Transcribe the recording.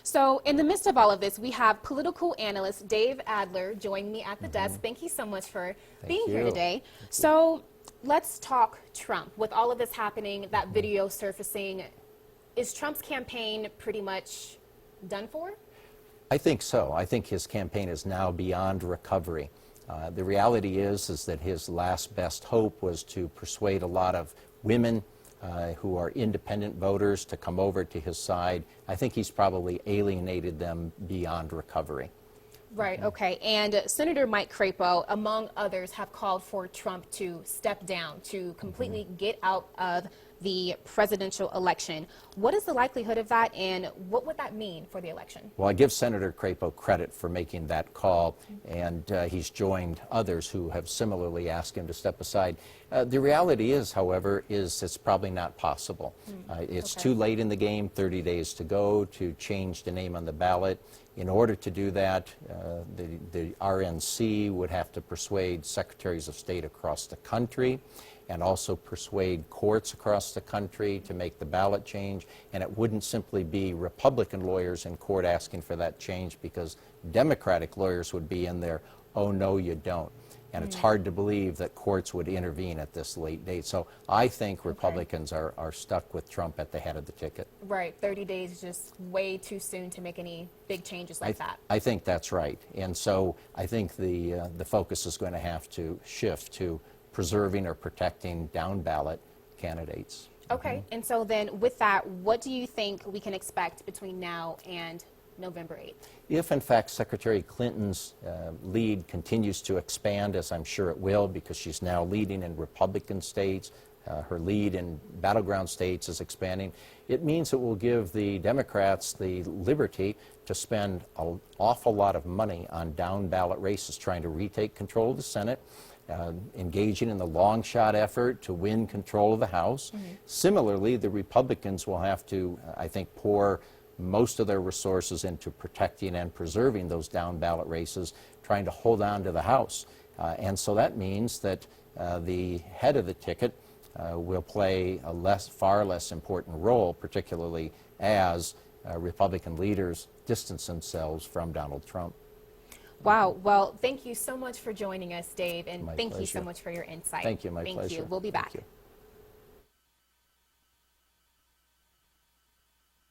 So in the midst of all of this, we have political analyst Dave Adler joining me at the desk. Thank you so much for being here today. So let's talk Trump. With all of this happening, that video surfacing, is Trump's campaign pretty much done for? I think so. I think his campaign is now beyond recovery. The reality is that his last best hope was to persuade a lot of women who are independent voters to come over to his side. I think he's probably alienated them beyond recovery. Right, okay. And Senator Mike Crapo, among others, have called for Trump to step down, to completely get out of the presidential election. What is the likelihood of that, and what would that mean for the election? Well, I give Senator Crapo credit for making that call, and he's joined others who have similarly asked him to step aside. The reality is, however, it's probably not possible. It's too late in the game, 30 days to go, to change the name on the ballot. In order to do that, the RNC would have to persuade secretaries of state across the country and also persuade courts across the country to make the ballot change. And it wouldn't simply be Republican lawyers in court asking for that change, because Democratic lawyers would be in there, oh, no, you don't. And it's hard to believe that courts would intervene at this late date. So I think Republicans are stuck with Trump at the head of the ticket. Right, 30 days is just way too soon to make any big changes like that. I think that's right. And so I think the focus is going to have to shift to preserving or protecting down-ballot candidates. Okay, and so then with that, what do you think we can expect between now and November 8th? If, in fact, Secretary Clinton's lead continues to expand, as I'm sure it will, because she's now leading in Republican states, her lead in battleground states is expanding, it means it will give the Democrats the liberty to spend an awful lot of money on down-ballot races, trying to retake control of the Senate, engaging in the long-shot effort to win control of the House. Similarly, the Republicans will have to, I think, pour most of their resources into protecting and preserving those down-ballot races, trying to hold on to the House. And so that means that the head of the ticket will play a far less important role, particularly as Republican leaders distance themselves from Donald Trump. Wow. Well, thank you so much for joining us, Dave, and My thank you so pleasure. much for your insight. Thank you. My Thank pleasure. you. We'll be back. Thank you.